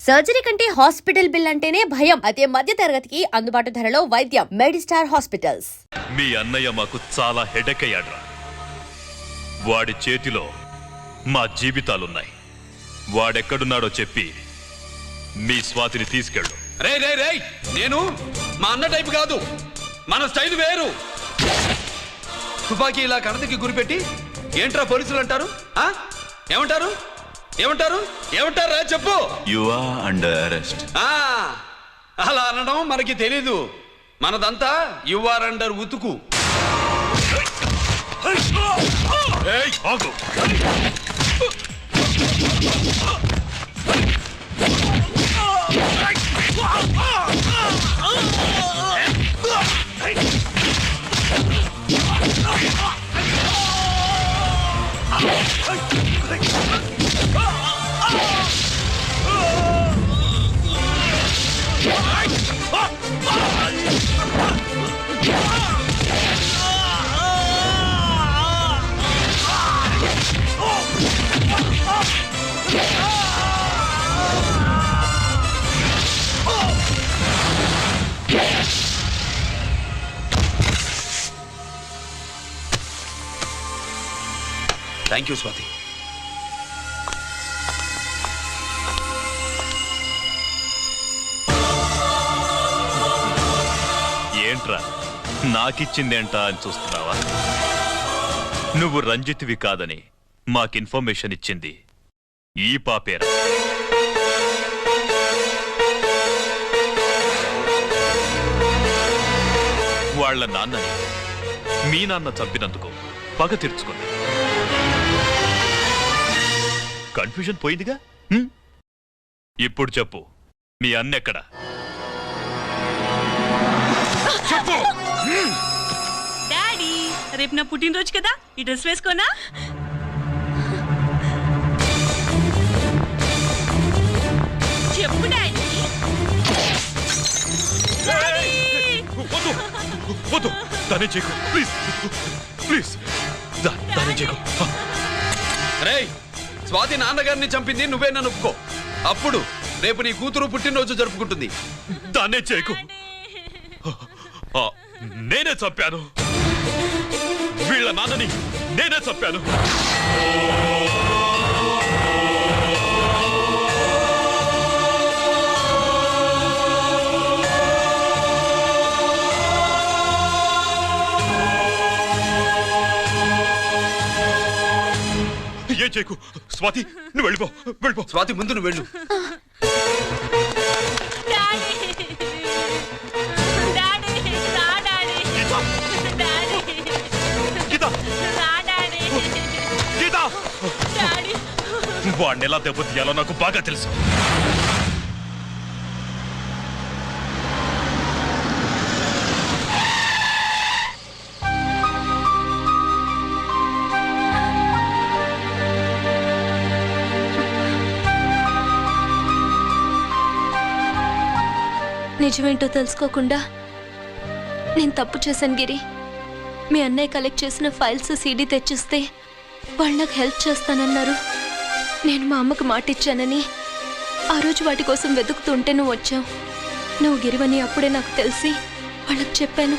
Surgery కంటే hospital bill అంటేనే భయం. అదే మధ్య తరగతికి అందుబాటు ధరలో వైద్యం. Medistar hospitals. మీ అన్నయ్య మాకు చాలా హెడేక్ అయ్యాడ్రా. వాడి చేతిలో మా జీవితాలున్నాయి. వాడెక్కడున్నాడో చెప్పి మీ స్వాతిని తీసుకెళ్ళు. రే రే రే, నేను మా అన్న టైపు కాదు, మన స్టైల్ వేరు. తుపాకీ ఇలా కణతకి గురిపెట్టి ఏంట్రా పోలీసులు అంటారు? ఏమంటారు ఏమంటారు ఏమంటారా చెప్పు. You are under arrest. అలా అనడం మనకి తెలీదు. మనదంతా యు ఆర్ అండర్ ఉతుకు. Thank you Swathi. ఏంట్రా నాకిచ్చిందేంట అని చూస్తున్నావా? నువ్వు రంజిత్వి కాదని మాకు ఇన్ఫర్మేషన్ ఇచ్చింది ఈ పాపేరా. వాళ్ళ నాన్నని మీ నాన్న చంపినందుకు పగ తీర్చుకుంది. కన్ఫ్యూజన్ పోయిందిగా. ఇప్పుడు చెప్పు, మీ అన్నెక్కడా? చెప్పు. డాడీ, రేపు నా పుట్టినరోజు కదా, ఈ డ్రెస్ వేసుకోనా? చెప్పు డాడీ. వద్దు, దానే చేయకు ప్లీజ్, ప్లీజ్ దానే చేయకు. రేయ్, స్వాతి నాన్నగారిని చంపింది నువ్వే నన్ను ఒప్పుకో. అప్పుడు రేపు నీ కూతురు పుట్టినరోజు జరుపుకుంటుంది. దాన్నే చేయకు. నేనే చంపాను, వీళ్ళ నాన్నని నేనే చంపాను. ఏం చేయకు స్వాతి, నువ్వు వెళ్ళిపో, వెళ్ళిపో. స్వాతి ముందు నువ్వు వెళ్ళు. వాడిని ఎలా దెబ్బతీయాలో నాకు బాగా తెలుసు. నిజమేంటో తెలుసుకోకుండా నేను తప్పు చేశాను గిరి. మీ అన్నయ్య కలెక్ట్ చేసిన ఫైల్స్ సీడీ తెచ్చిస్తే వాళ్ళు నాకు హెల్ప్ చేస్తానన్నారు. నేను మా అమ్మకు మాట ఇచ్చానని ఆ రోజు వాటి కోసం వెతుకుతుంటే నువ్వు వచ్చావు. నువ్వు గిరివని అప్పుడే నాకు తెలిసి వాళ్ళకి చెప్పాను.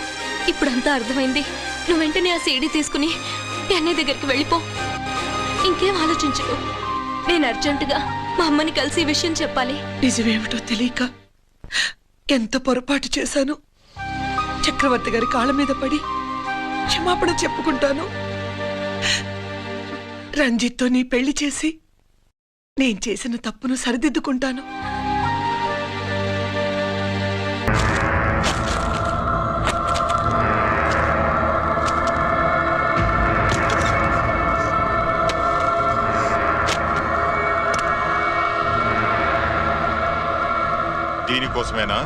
ఇప్పుడంతా అర్థమైంది. నువ్వు వెంటనే ఆ సీడీ తీసుకుని మీ అన్నయ్య దగ్గరికి వెళ్ళిపో. ఇంకేం ఆలోచించకు. నేను అర్జెంటుగా మా అమ్మని కలిసి ఈ విషయం చెప్పాలి. నిజమేమిటో తెలియక ఎంత పొరపాటు చేశాను. చక్రవర్తి గారి కాళ్ళ మీద పడి క్షమాపణ చెప్పుకుంటాను. రంజిత్తో నీ పెళ్లి చేసి నేను చేసిన తప్పును సరిదిద్దుకుంటాను. దీనికోసమేనా?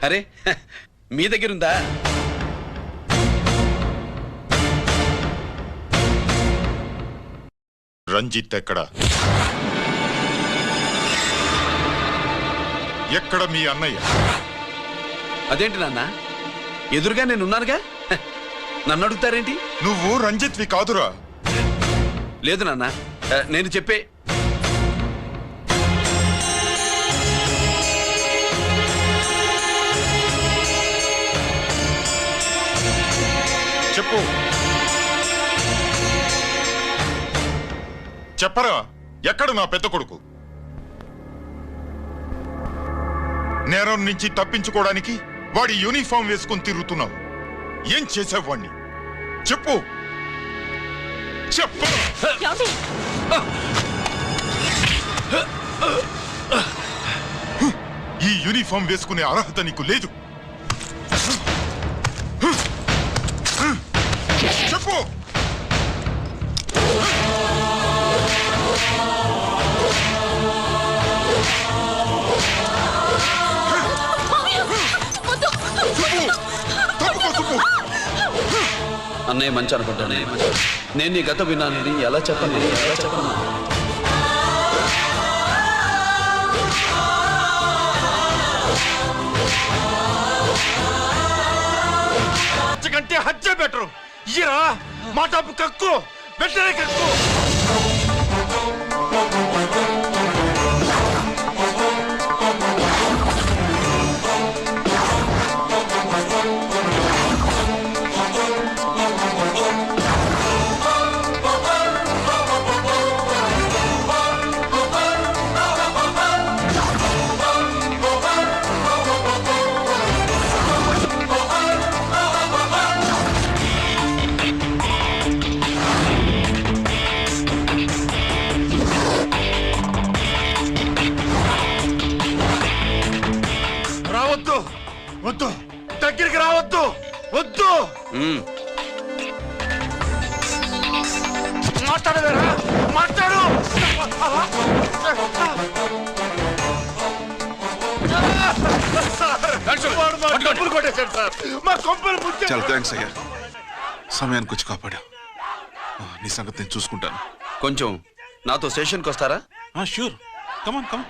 అరే, మీ దగ్గరుందా? రంజిత్ ఎక్కడ? ఎక్కడ మీ అన్నయ్య? అదేంటి నాన్న, ఎదురుగా నేనున్నానుగా. నన్ను అడుగుతారేంటి? నువ్వు రంజిత్వి కాదురా. లేదు నాన్న, నేను చెప్పే. చెప్పు. చెప్పరా, ఎక్కడ నా పెద్ద కొడుకు? నేరం నుంచి తప్పించుకోవడానికి వాడి యూనిఫామ్ వేసుకుని తిరుగుతున్నావు. ఏం చేసావు వాణ్ణి? చెప్పు చెప్పు. ఈ యూనిఫామ్ వేసుకునే అర్హత నీకు లేదు. చెప్పు. అన్నయ్య మంచి అనుకుంటాను. నేను నీ గత విన్నానని ఎలా చెప్పను? కంటే హత్య బెటరు. ఇరా మా డబ్బు కక్కు, బెటరే కక్కు. వద్దు, దగ్గరికి రావద్దు, వద్దు. మాట్లాడవేరా, మాట్లాడు. చాలా థ్యాంక్స్ అయ్యా, సమయానికి వచ్చి కాపాడా. నీ సంగతి నేను చూసుకుంటాను. కొంచెం నాతో స్టేషన్కి వస్తారా? షూర్, కమాన్ కమాన్.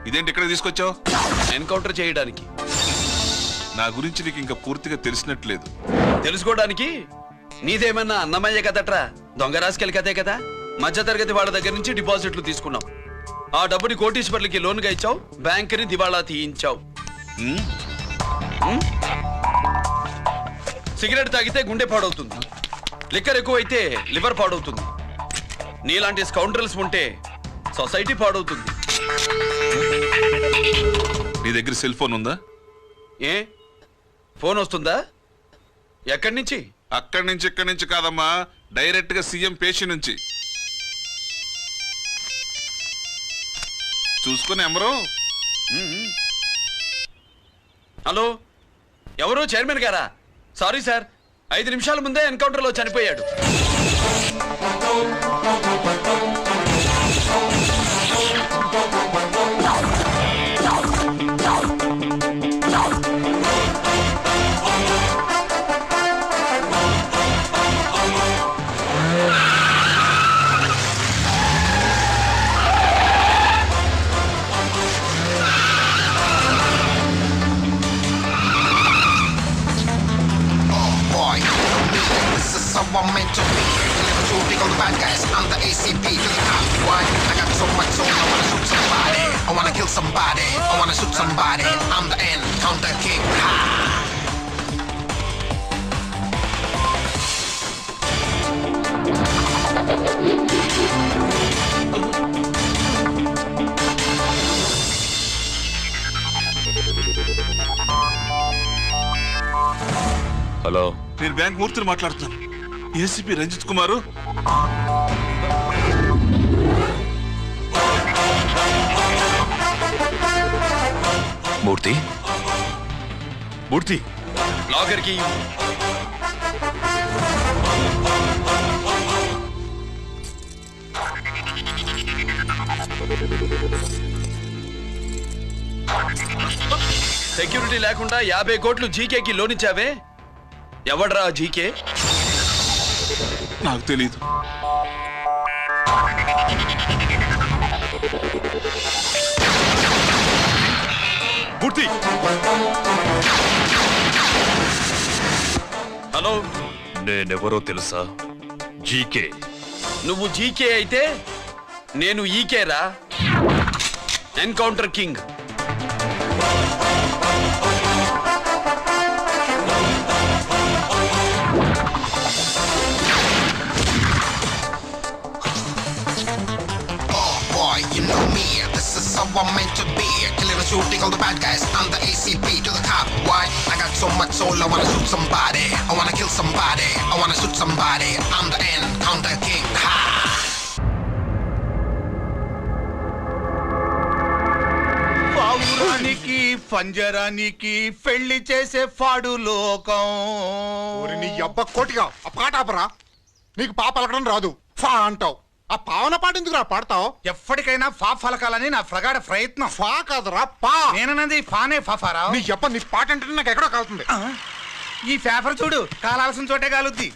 ఇదేంటి ఇక్కడ తీసుకొచ్చావు? ఎన్కౌంటర్ చేయడానికి. నా గురించి నీకు ఇంకా పూర్తిగా తెలిసినట్లేదు. తెలుసుకోవడానికి నీదేమన్నా అన్నమయ్య కదట్రా, దొంగ రాసుకెళ్ళి కదే కదా. మధ్యతరగతి వాళ్ళ దగ్గర నుంచి డిపాజిట్లు తీసుకున్నావు. ఆ డబ్బుని కోటీశ్వర్లకి లోన్గా ఇచ్చావు, బ్యాంకుని దివాళా తీయించావు. సిగరెట్ తాగితే గుండె పాడవుతుంది, లిక్కర్ ఎక్కువైతే లివర్ పాడవుతుంది. నీలాంటి స్కౌండ్రల్స్ ఉంటే సొసైటీ పాడవుతుంది. నీ దగ్గర సెల్ ఫోన్ ఉందా? ఏ ఫోన్ వస్తుందా? ఎక్కడి నుంచి? అక్కడి నుంచి ఇక్కడి నుంచి కాదమ్మా, డైరెక్ట్ గా సీఎం పేషి నుంచి. చూసుకుని ఎవరు? హలో, ఎవరు? చైర్మన్ గారా? సారీ సార్, 5 నిమిషాల ముందే ఎన్కౌంటర్ లో చనిపోయాడు. I'm meant to be. Never too big on the bad guys. I'm the ACP to the top. Why? I got so much soul. I wanna shoot somebody. I wanna kill somebody. I wanna shoot somebody. I'm the end. Counter kick. Hello, నేను bank మూర్తిని మాట్లాడుతున్నాను. ACP Ranjith కుమారు. మూర్తి, మూర్తి, logger కి security లేకుండా 50 కోట్లు జీకేకి loan ఇచ్చావే, ఎవడ్రా GK? నాకు తెలీదు. పూర్తి. హలో, నేనెవరో తెలుసా? జీకే. నువ్వు జీకే అయితే నేను ఈకేరా, encounter king. Boy, you know me, this is how I'm meant to be. Killing and shooting all the bad guys, I'm the ACP to the top. Why? I got so much soul, I wanna shoot somebody. I wanna kill somebody, I wanna shoot somebody. I'm the encounter king, ha! పావురానికి పంజరానికి పెళ్లి చేసే ఫాడు లోకం. నీ అబ్బ కోటిగా ఆ పాట ఆపరా. నీకు పాప పలకడం రాదు, ఫా అంటావు. ఆ పావన పాట ఎందుకు రా పాడతావు? ఎప్పటికైనా ఫా ఫలకాలని నా ప్రగాఢ ప్రయత్నం. ఫా కాదురా పా. నేనన్నది ఫానే ఫాఫారా. నీ అబ్బ నీ పాట అంటే నాకు ఎక్కడో కాలుతుంది. ఈ పేపర్ చూడు, కాలాల్సిన చోటే కాలుద్ది.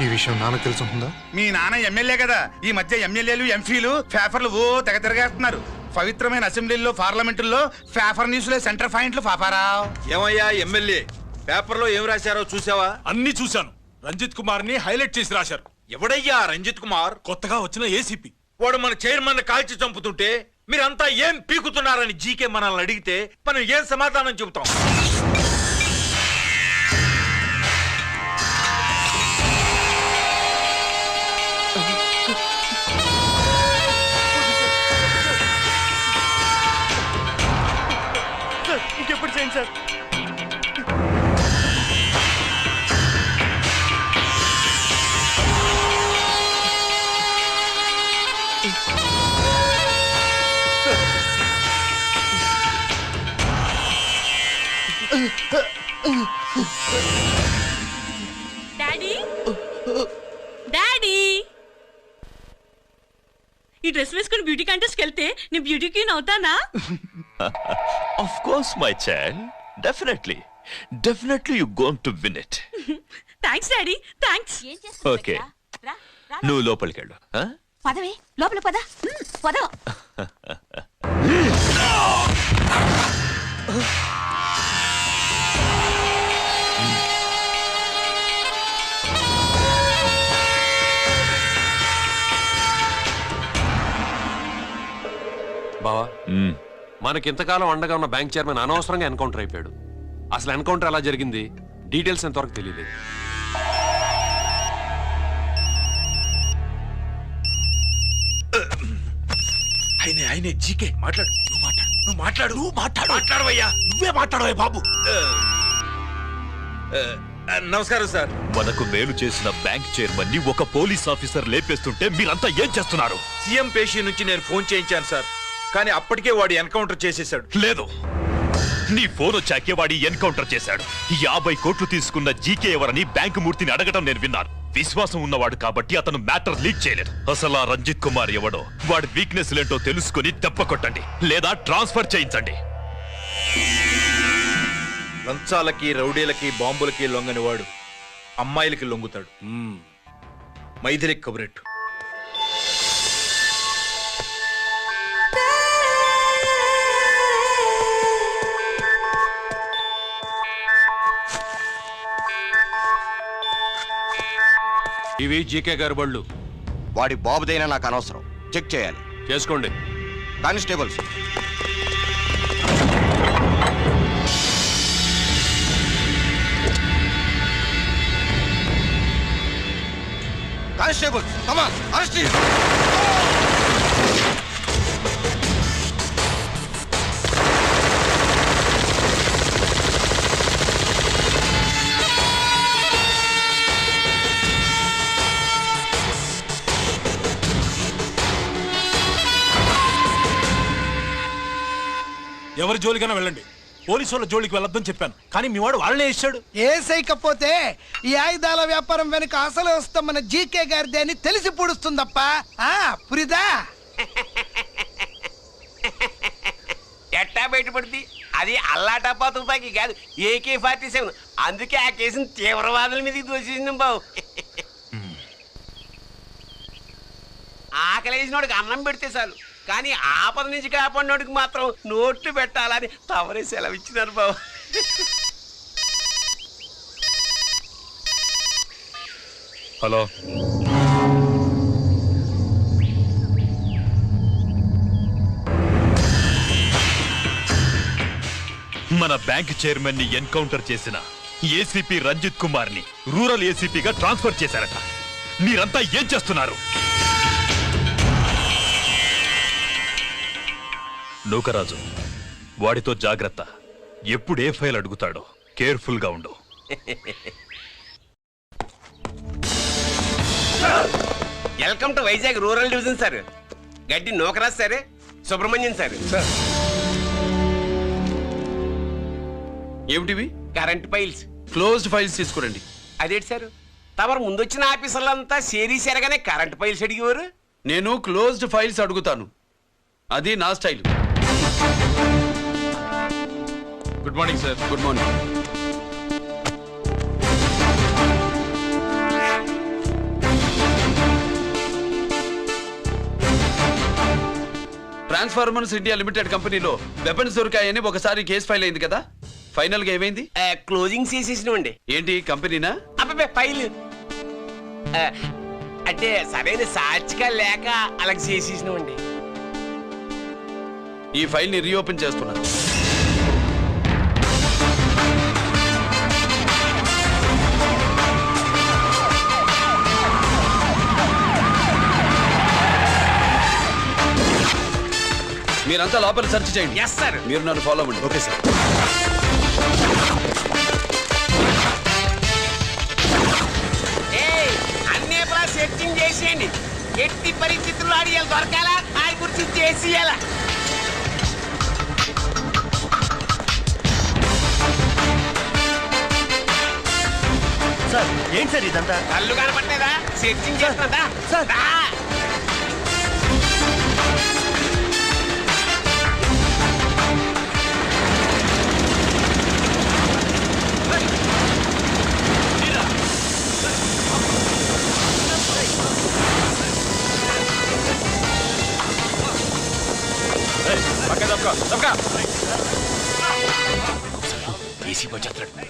ఈ విషయం నాన్నకు తెలిసి ఉంటుందా? మీ నాన్న ఎమ్మెల్యే కదా, ఈ మధ్య ఎమ్మెల్యేలు ఎంపీలు పేపర్లు ఓ తెగ తిరగేస్తున్నారు. పవిత్రమైన అసెంబ్లీల్లో పార్లమెంటుల్లో పేపర్ న్యూస్లో సెంటర్ పాయింట్లు పాపారా. ఏమయ్యా ఎమ్మెల్యే, పేపర్లో ఏం రాశారో చూసావా? అన్ని చూశాను. రంజిత్ కుమార్ ని హైలైట్ చేసి రాశారు. ఎవడయ్యా రంజిత్ కుమార్? కొత్తగా వచ్చిన ఏసీపీ. వాడు మన చైర్మన్ కాల్చి చంపుతుంటే మీరంతా ఏం పీకుతున్నారని జీకే మనల్ని అడిగితే మనం ఏం సమాధానం చెబుతాం? ఇంకెప్పుడు చేయండి సార్. డాడీ డాడీ, ఈ డ్రెస్ వేసుకుని బ్యూటీ కాంటెస్ట్కి వెళ్తే నేను బ్యూటీ క్వీన్ అవుతానా? Of course, my child. Definitely. Definitely you're going to win it. Thanks daddy, thanks. Okay. నువ్వు లోపలికెళ్ళు. పదవే లోపల పద పద. బావా, మనకింతకాలం అండగా ఉన్న బ్యాంక్ చైర్మన్ అనవసరంగా ఎన్కౌంటర్ అయిపోయాడు. అసలు ఎన్కౌంటర్ ఎలా జరిగింది, డీటెయిల్స్ ఎంతవరకు తెలియదు. ఆయనే జీకే. మాట్లాడు, నువ్వు మాట్లాడవయ్యా. నువ్వే మాట్లాడవే బాబు. నమస్కారం సార్. మనకు మేలు చేసిన బ్యాంక్ చైర్మన్ ని ఒక పోలీస్ ఆఫీసర్ లేపేస్తుంటే మీరంతా ఏం చేస్తున్నారు? సీఎం పేషీ నుంచి నేను ఫోన్ చేయించాను సార్, కానీ అప్పటికే వాడు ఎన్కౌంటర్ చేసేశాడు. లేదు, నీ ఫోన్ వచ్చాకే వాడి ఎన్కౌంటర్ చేశాడు. 50 కోట్లు తీసుకున్న జీకే ఎవరని బ్యాంకు మూర్తిని అడగడం నేను విన్నాను. విశ్వాసం ఉన్నవాడు కాబట్టి అతను మ్యాటర్ లీక్ చేయలేదు. అసలు ఆ రంజిత్ కుమార్ ఎవడో, వాడి వీక్నెస్ లేంటో తెలుసుకుని దెబ్బ కొట్టండి, లేదా ట్రాన్స్ఫర్ చేయించండి. లంచాలకి, రౌడీలకి, బాంబులకి లొంగని వాడు అమ్మాయిలకి లొంగుతాడు. మైథిలి కబురెట్టు. ఇవి జీకే గారి బళ్ళు. వాడి బాబుదైనా నాకు అనవసరం, చెక్ చేయాలి. చేసుకోండి. Constables, constables, come on, arrest him. ఎవరి జోలికైనా వెళ్ళండి, పోలీసు వాళ్ళ జోలికి వెళ్ళొద్దని చెప్పాను, కానీ మీ వాడు వాళ్ళనే ఇచ్చాడు. ఏసైకపోతే ఈ ఆయుధాల వ్యాపారం వెనుక అసలు వస్తాం మన జీకే గారిది అని తెలిసి పూడుస్తుందప్ప. పురిదా ఎట్టా బయటపడుతుంది? అది అల్లాటప్పా తుపాకీ కాదు, AK-47. అందుకే ఆ కేసును తీవ్రవాదుల మీదకి దోషింది బాబు. ఆకలేసినోడికి అన్నం పెడితే చాలు, కానీ ఆపద నుంచి కాపాడినోడికి మాత్రం నోట్లు పెట్టాలని తవరే సెలవు ఇచ్చినారు బాబు. హలో, మన బ్యాంక్ చైర్మన్ ని ఎన్కౌంటర్ చేసిన ఏసీపీ రంజిత్ కుమార్ ని రూరల్ ఏసీపీగా ట్రాన్స్ఫర్ చేశారట. మీరంతా ఏం చేస్తున్నారు? నూకరాజు, వాడితో జాగ్రత్త. ఎప్పుడు ఏ ఫైల్ అడుగుతాడో కేర్ఫుల్ గా ఉండు. Welcome to Vizag rural division sir. Gaddi Nookaraj sir, Subrahmanyam sir. ఏమిటివి? Current files. క్లోజ్డ్ ఫైల్స్ తీసుకురండి. అదేంటి సార్, తమరు ముందొచ్చిన ఆఫీసర్లంతా సేరీసారగానే కరెంట్ ఫైల్స్ అడిగేవారు. నేను క్లోజ్డ్ ఫైల్స్ అడుగుతాను, అది నా style. Good morning sir. Good morning. Transformers India limited కంపెనీలో వెపన్స్ దొరికాయని ఒకసారి కేసు ఫైల్ అయింది కదా, ఫైనల్ గా ఏమైంది? క్లోజింగ్ చేసేసినవండి. ఏంటి కంపెనీనా? అబ్బాయి ఫైల్ అంటే సరైన సాక్షిగా లేక అలా చేసేసినవండి. ఈ ఫైల్ ని రీఓపెన్ చేస్తున్నాను. మీరంతా లోపల సెర్చ్ చేయండి. Yes sir. మీరు నన్ను ఫాలో అవ్వండి. Okay sir. అన్నీ సెర్చింగ్ చేసేయండి. ఎట్టి పరిస్థితుల్లో అడియాలి దొరకాలా, ఆయన గురించి చేసేయాలా. సార్ ఏంటి సార్ ఇదంతా? కళ్ళు కనపట్టలేదా? Searching చేస్తున్నదా sir?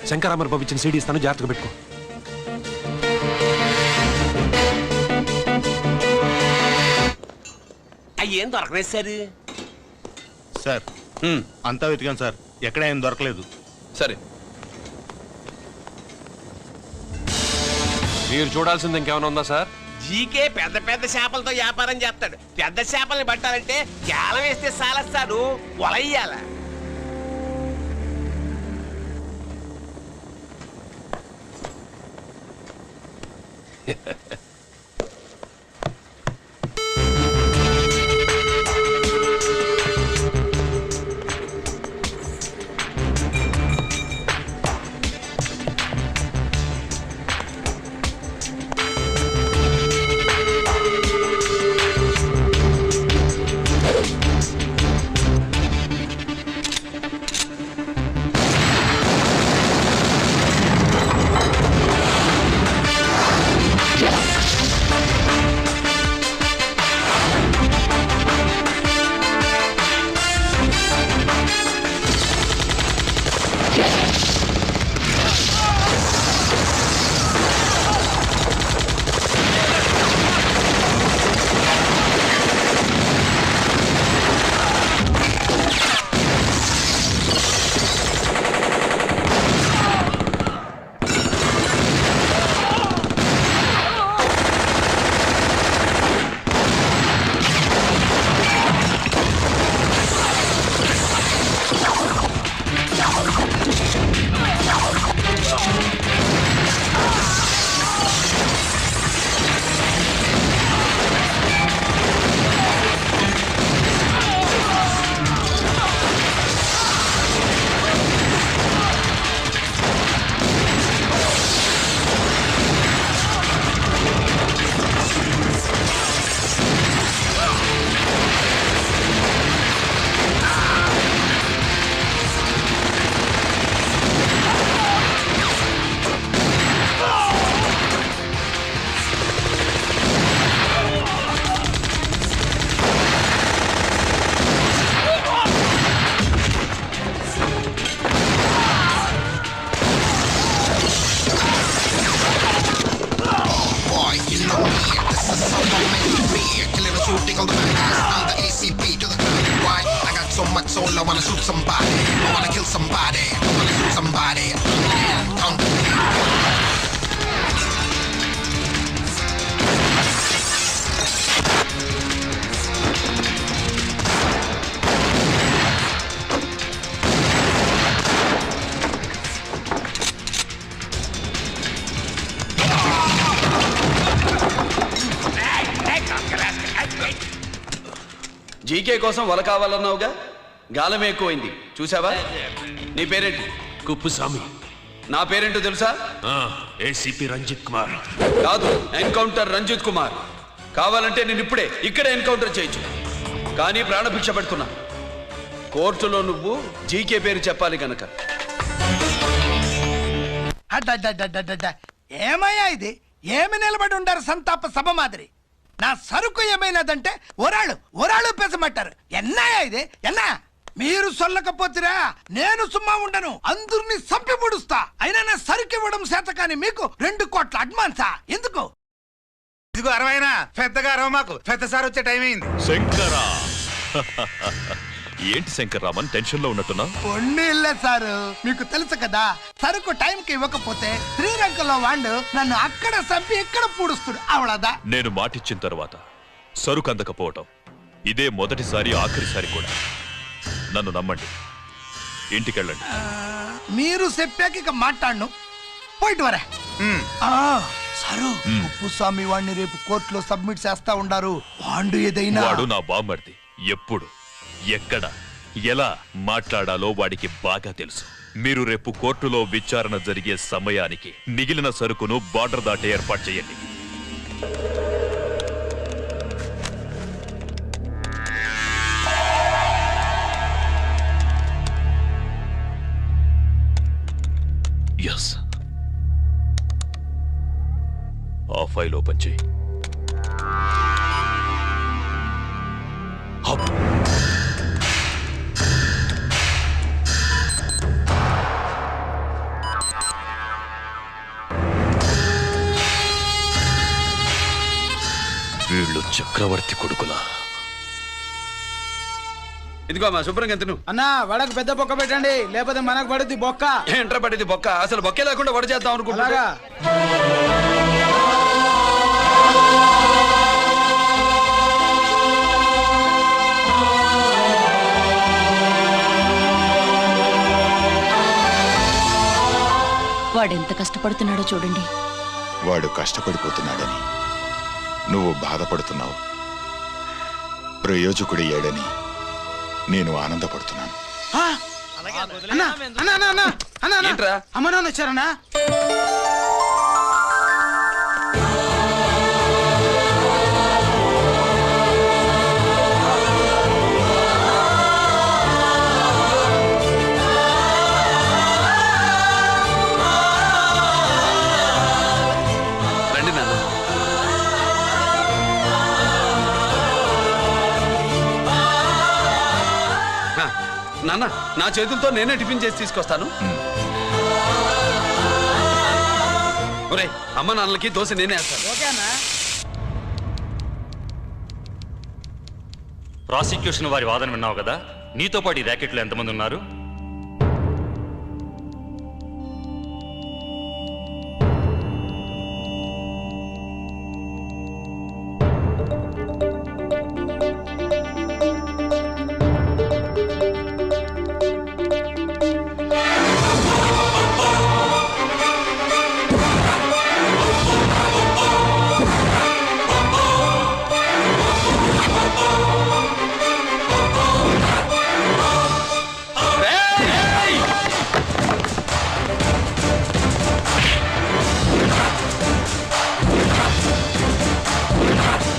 శంకరామర్ పంపించిన సీడీ ఇస్తాను, జాగ్రత్తగా పెట్టుకో. అయ్యేం దొరకలేదు సార్. సార్ అంతా వెతికాను సార్, ఎక్కడ ఏం దొరకలేదు. సరే, మీరు చూడాల్సింది ఇంకేమైనా ఉందా సార్? జీకే పెద్ద పెద్ద చేపలతో వ్యాపారం చేస్తాడు. పెద్ద చేపల్ని పట్టాలంటే కేలం వేస్తే సాలస్తాడు, వలయ్యాల. Yeah. on me. This is someone meant to be. Killing and shooting all the bad guys. I'm the ACP to the why? I got so much soul, I wanna shoot somebody. I wanna kill somebody. I wanna shoot somebody. GK కోసం వల కావాలన్నావుగా, గాలం ఎక్కువైంది చూసావా? నీ పేరేంటి? కుప్పుస్వామి. నా పేరేంటో తెలుసా? ఏసీపీ రంజిత్ కుమార్. కాదు, ఎన్కౌంటర్ రంజిత్ కుమార్. కావాలంటే నేను ఇప్పుడే ఇక్కడే ఎన్కౌంటర్ చేయొచ్చు, కానీ ప్రాణభిక్ష పెడుతున్నా. కోర్టులో నువ్వు జీకే పేరు చెప్పాలి గనక. ఏమయ్యా ఇది? ఏమి నిలబడి ఉండారు సంతాప సభ మాదిరి? నా సరుకు ఏమైనదంటే ఒరాళ్ళు పెసమంటారు. ఎన్నాయా ఇది? ఎన్నా మీరు సొల్లకపోతురా నేను సుమ్మా ఉండను, అందరిని సంపి పొడుస్తా. అయినా నా సరుకు ఇవ్వడం చేత కానీ మీకు 2 కోట్ల అడ్వాన్సా? ఎందుకు? ఇదిగో 60 పెద్దగా అరవ, మాకు పెద్ద సార్ వచ్చే టైం అయింది. శంకరా ఏంటి శంకర్రామన్ టెన్షన్ లో ఉన్నట్టున్నా? ఇల్లే సారు, మీకు తెలుసు కదా, సరుకు టైంకి ఇవ్వకపోతే శ్రీరంగంలో వాడు నన్ను అక్కడ చంపి ఇక్కడ పూడుస్తుడు. అవడదా? నేను మాటిచ్చిన తర్వాత సరుకు అందకపోవటం ఇదే మొదటిసారి, ఆఖరిసారి కూడా. నన్ను నమ్మండి, ఇంటికెళ్ళండి. మీరు చెప్పాక ఇక మాట్లాడను. పోయిట్ వరే. సారు, ఉప్పుస్వామి వాడిని రేపు కోర్టులో సబ్మిట్ చేస్తా ఉండారు. వాడు ఏదైనా వాడు నా బామ్మర్ది. ఎప్పుడు, ఎక్కడ, ఎలా మాట్లాడాలో వాడికి బాగా తెలుసు. మీరు రేపు కోర్టులో విచారణ జరిగే సమయానికి మిగిలిన సరుకును బార్డర్ దాటి ఏర్పాటు చేయండి. ఎస్, ఆ ఫైల్ ఓపెన్ చేయి. వీళ్ళు చక్రవర్తి కొడుకులా? ఇదిగో మా శుభ్రంగా తిను. అన్నా వడకు పెద్ద బొక్క పెట్టండి, లేకపోతే మనకు పడుద్ది బొక్క. ఏంట్రా పడింది బొక్క? అసలు బొక్కే లేకుండా వడ చేద్దాం అనుకుంటా. వాడెంత కష్టపడుతున్నాడో చూడండి. వాడు కష్టపడిపోతున్నాడని నువ్వు బాధపడుతున్నావు. ప్రయోజకుడి ఏడని నేను ఆనందపడుతున్నాను. అమ్మ నాన్న వచ్చారన్నా? రండి నాన్న. నాన్న, నా చేతులతో నేనే టిఫిన్ చేసి తీసుకొస్తాను. ఒరే, అమ్మ నాన్నలకి దోశ నేనే వేస్తాను. ప్రాసిక్యూషన్ వారి వాదన విన్నావు కదా. నీతో పాటు ఈ ర్యాకెట్లో ఎంతమంది ఉన్నారు?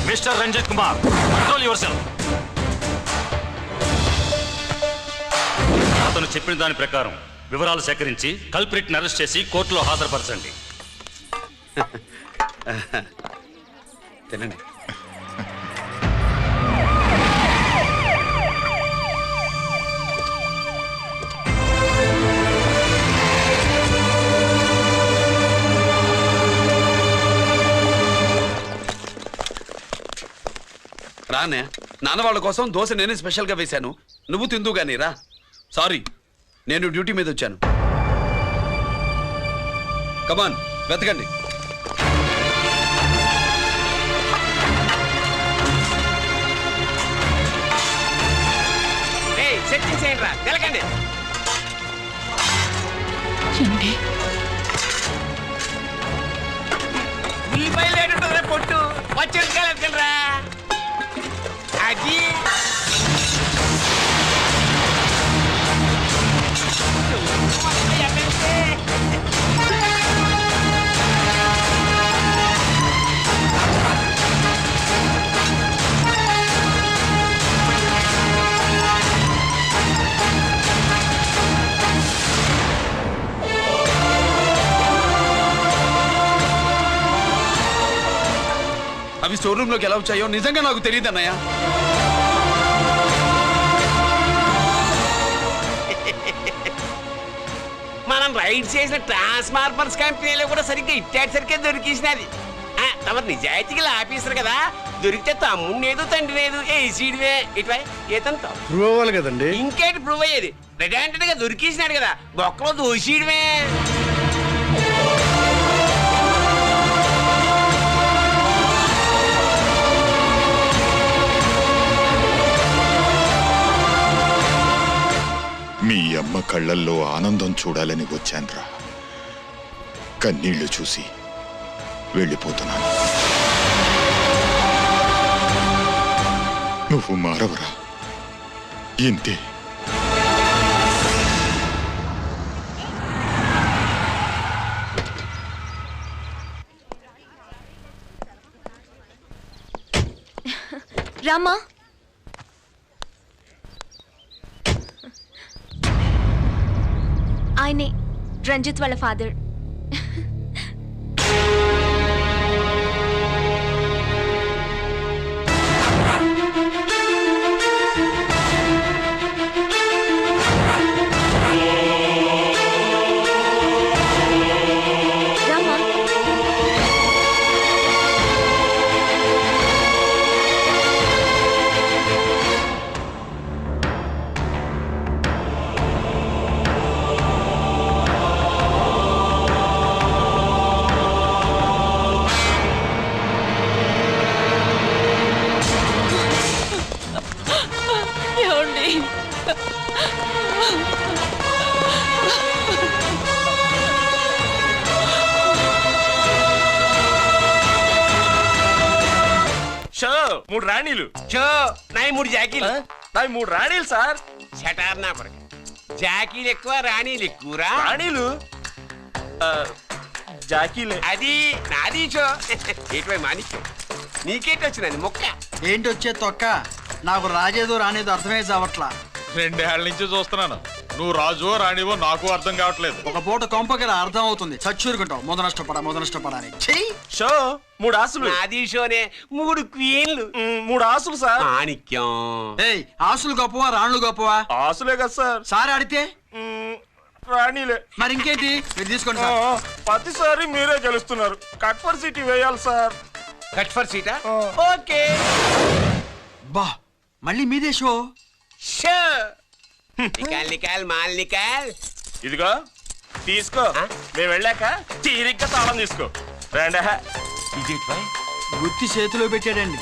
Mister Ranjith Kumar, control yourself. అతను చెప్పిన దాని ప్రకారం వివరాలు సేకరించి కల్ప్రిట్ అరెస్ట్ చేసి కోర్టులో హాజరుపరచండి. తినండి. రానే నాన్న వాళ్ళ కోసం దోశ నేనే స్పెషల్ గా వేశాను, నువ్వు తిందు గానీ రా. సారీ, నేను డ్యూటీ మీద వచ్చాను. కమాన్ వెతకండి. సెట్టింగ్ చేయండి రా, వెళ్ళకండి. ఉల్లిపాయలు ఏంటుంటుందిరా పొట్టు, పచ్చిమిరపకాయలు ఎత్తుకెళ్ళి రా. అది అవి స్టోర్ రూమ్ లోకి ఎలా వచ్చాయో నిజంగా నాకు తెలియదు అన్నయ్య. మనం రైడ్ చేసిన ట్రాన్స్ఫార్మర్స్ కంపెనీలో కూడా సరిగ్గా ఇట్టాడు సరిగ్గా దొరికేసినది. తమ నిజాయితీగా ఆఫీసర్ కదా, దొరికితే తమ్ముడు ఏదో తండ్రి లేదు ఏసీడివే ఇటువై ఏతంతో ప్రూవ్ అవ్వాలి కదండి. ఇంకేంటి ప్రూవ్ అయ్యేది? రెడ్ హ్యాండెడ్ గా దొరికేసినాడు కదా, బొక్కలో దోషీడమే. మీ అమ్మ కళ్ళల్లో ఆనందం చూడాలని వచ్చాన్రా, కన్నీళ్లు చూసి వెళ్ళిపోతున్నాను. నువ్వు మారవరా, ఇంతే. రామా, ఆయనే రంజిత్ వాళ్ళ ఫాదర్. మూడు రాణీలు చో నాయి మూడు జాకీలు, నాయి మూడు రాణీలు సార్. షటార్ నా కొరకు, జాకీలు ఎక్కువ రాణీలు ఎక్కువరా. రాణీలు జాకీలే, అది నాది చో. ఏటివై మాణిక్యం, నీకేంటి వచ్చినది మొక్క? ఏంటి వచ్చే తొక్క? నాకు రాజేదో రానేదో అర్థమే చావట్లా. 2 ఏళ్ల నుంచి చూస్తున్నాను, నువ్వు రాజో రాణివో నాకు అర్థం కావట్లేదు. ఒక పూట కొంపకి అర్థం అవుతుంది, చచ్చూరుకుంటావు. మొద నష్టపడా అని. షో 3 ఆసులు, నాది షోనే 3 క్వీన్లు, 3 ఆసులు సార్. మాణిక్యం, ఏయ్ ఆసులు గొప్పవా రాణులు గొప్పవా? ఆసులే కదా సార్. సార్ ఆడితే రాణీలే. మరి ఇంకేంటి, మీరు తీసుకోండి సార్. ప్రతిసారి మీరే గెలుస్తున్నారు. కట్ ఫర్ సీట్ వేయాలి సార్. కట్ ఫర్ సీటా? ఓకే. బా మళ్ళీ మీదే షో. షో నికాల్ నికాల్ మాల్ నికాల్. ఇదిగో తీసుకో, మేము వెళ్ళాక తీరిగ్గా తాళం తీసుకో. రండా. గుత్తి చేతిలో పెట్టాడండి.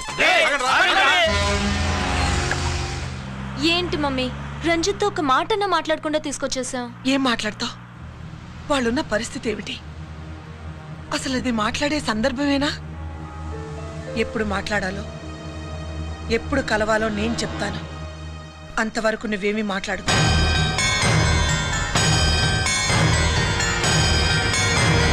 ఏంటి మమ్మీ, రంజిత్తో ఒక మాటన్నా మాట్లాడకుండా తీసుకొచ్చేసాం. ఏం మాట్లాడతావు? వాళ్ళున్న పరిస్థితి ఏమిటి? అసలు అది మాట్లాడే సందర్భమేనా? ఎప్పుడు మాట్లాడాలో ఎప్పుడు కలవాలో నేను చెప్తాను. అంతవరకు నువ్వేమీ మాట్లాడుకో.